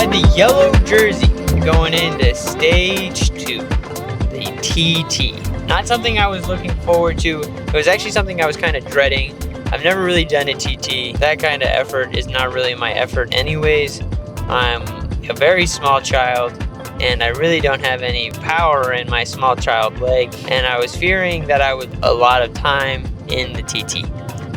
had the yellow jersey going into stage 2, the TT. Not something I was looking forward to. It was actually something I was kind of dreading. I've never really done a TT. That kind of effort is not really my effort anyways. I'm a very small child and I really don't have any power in my small child leg, and I was fearing that I would a lot of time in the TT.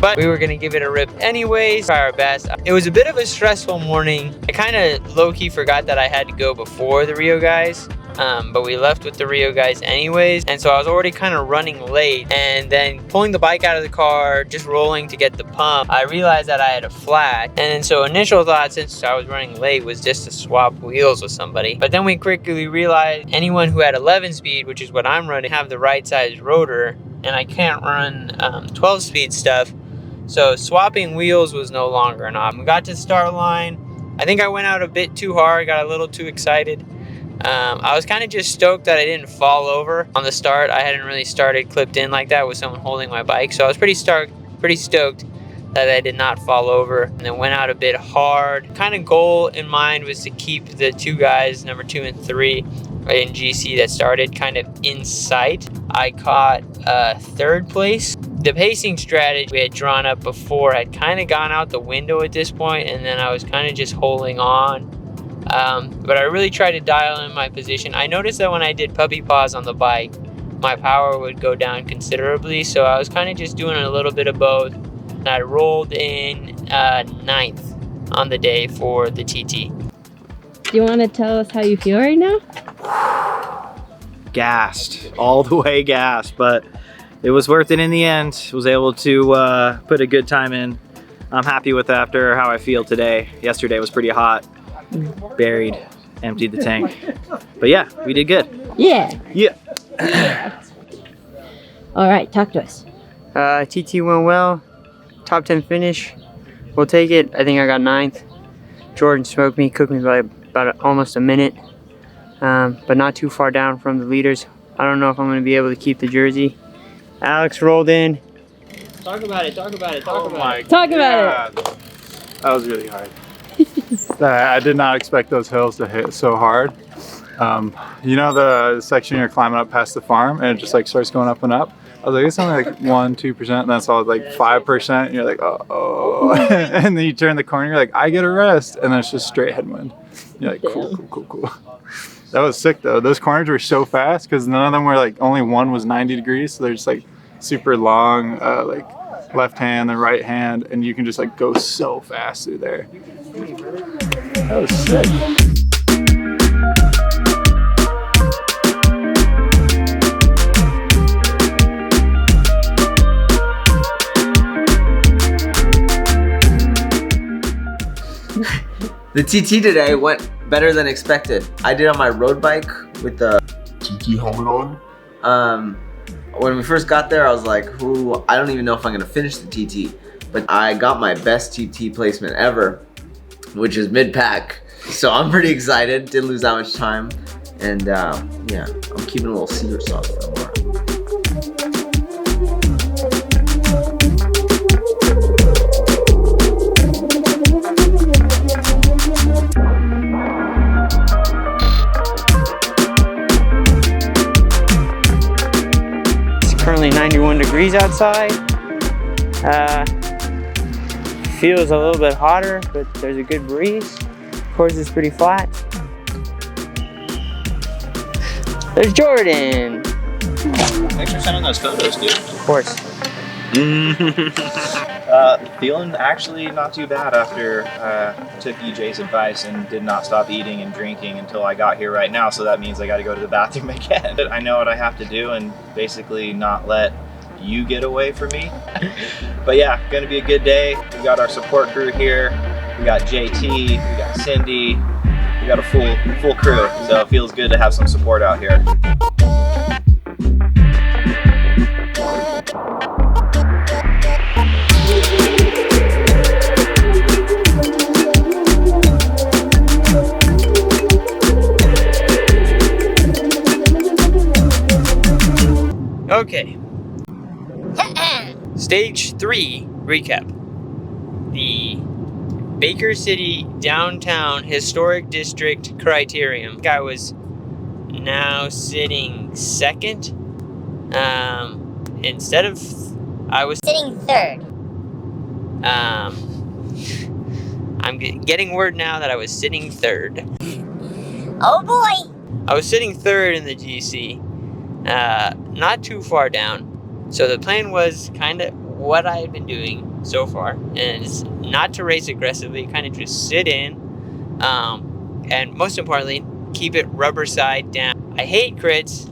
But we were gonna give it a rip anyways, try our best. It was a bit of a stressful morning. I kind of low-key forgot that I had to go before the Rio guys, but we left with the Rio guys anyways, and so I was already kind of running late, and then pulling the bike out of the car, just rolling to get the pump, I realized that I had a flat, and so initial thought, since I was running late, was just to swap wheels with somebody. But then we quickly realized anyone who had 11 speed, which is what I'm running, have the right size rotor, and I can't run 12 speed stuff. So swapping wheels was no longer an option. We got to the start line. I think I went out a bit too hard, got a little too excited. I was kind of just stoked that I didn't fall over on the start. I hadn't really started clipped in like that with someone holding my bike. So I was pretty stoked that I did not fall over, and then went out a bit hard. Kind of goal in mind was to keep the 2 guys, number 2 and 3, in GC that started kind of in sight. I caught 3rd place. The pacing strategy we had drawn up before had kind of gone out the window at this point, and then I was kind of just holding on. But I really tried to dial in my position. I noticed that when I did puppy paws on the bike, my power would go down considerably, so I was kind of just doing a little bit of both. And I rolled in 9th on the day for the TT. Do you want to tell us how you feel right now? Gassed, all the way gassed, but it was worth it in the end. Was able to put a good time in. I'm happy with after how I feel today. Yesterday was pretty hot. Buried, emptied the tank. But yeah, we did good. Yeah. Yeah. All right, talk to us. TT went well. Top 10 finish. We'll take it. I think I got 9th. Jordan smoked me, cooked me by about almost a minute. But not too far down from the leaders. I don't know if I'm going to be able to keep the jersey. Alex rolled in. Talk about it. Talk about it. That was really hard. I did not expect those hills to hit so hard. You know the section you're climbing up past the farm and it just like starts going up and up? I was like, it's only like 1-2%, and then it's all like 5%, and you're like, oh. And then you turn the corner, you're like, I get a rest, and then it's just straight headwind. You're like, cool. That was sick though. Those corners were so fast because none of them were like, only one was 90 degrees, so they're just like super long, like left hand and right hand, and you can just like go so fast through there. That was sick. The TT today went better than expected. I did on my road bike with the TT helmet on. When we first got there, I was like, ooh, I don't even know if I'm gonna finish the TT. But I got my best TT placement ever, which is mid-pack. So I'm pretty excited, didn't lose that much time. And yeah, I'm keeping a little secret sauce for tomorrow. Currently 91 degrees outside. Feels a little bit hotter, but there's a good breeze. Course is pretty flat. There's Jordan. Thanks for sending those photos, dude. Of course. Feeling actually not too bad after took EJ's advice and did not stop eating and drinking until I got here right now, so that means I got to go to the bathroom again. I know what I have to do and basically not let you get away from me. But yeah, gonna be a good day. We got our support crew here. We got JT, we got Cindy, we got a full crew, so it feels good to have some support out here. Okay. Stage 3 recap. The Baker City Downtown Historic District Criterium. I was now sitting second. Instead of, I was sitting third. I'm getting word now that I was sitting third. Oh boy! I was sitting third in the GC, not too far down. So the plan was kind of what I had been doing so far, and it's not to race aggressively, kind of just sit in, and most importantly, keep it rubber side down. I hate crits.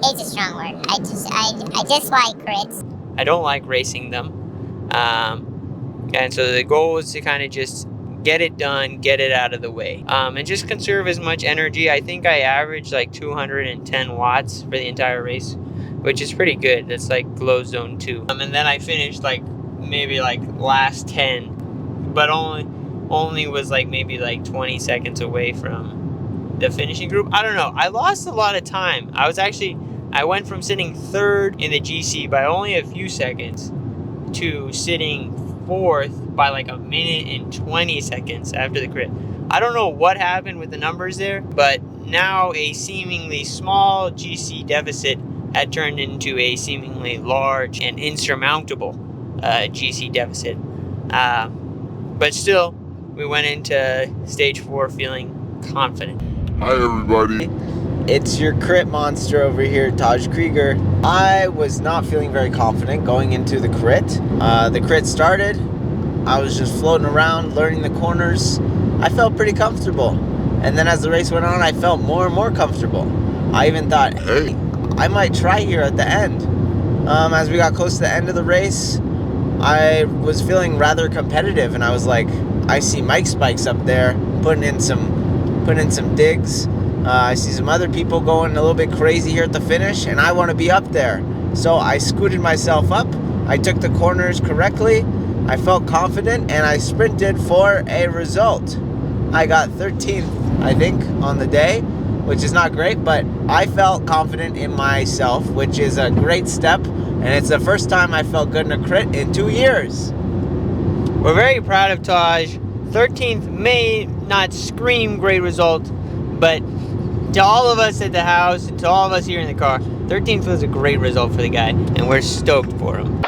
Hate's a strong word. I dislike crits. I don't like racing them, and so the goal was to kind of just get it done, get it out of the way, and just conserve as much energy. I think I averaged like 210 watts for the entire race, which is pretty good. That's like below zone 2. And then I finished like maybe like last 10, but only was like maybe like 20 seconds away from the finishing group. I don't know. I lost a lot of time. I went from sitting third in the GC by only a few seconds to sitting fourth by like a minute and 20 seconds after the crit. I don't know what happened with the numbers there, but now a seemingly small GC deficit had turned into a seemingly large and insurmountable GC deficit. But still, we went into stage 4 feeling confident. Hi everybody. It's your crit monster over here, Taj Krieger. I was not feeling very confident going into the crit. The crit started. I was just floating around, learning the corners. I felt pretty comfortable. And then as the race went on, I felt more and more comfortable. I even thought, hey, I might try here at the end. As we got close to the end of the race, I was feeling rather competitive, and I was like, I see Mike Spikes up there putting in some digs. I see some other people going a little bit crazy here at the finish, and I want to be up there. So I scooted myself up. I took the corners correctly. I felt confident, and I sprinted for a result. I got 13th, I think, on the day, which is not great, but I felt confident in myself, which is a great step, and it's the first time I felt good in a crit in 2 years. We're very proud of Taj. 13th may not scream great result, but to all of us at the house and to all of us here in the car, 13th was a great result for the guy, and we're stoked for him.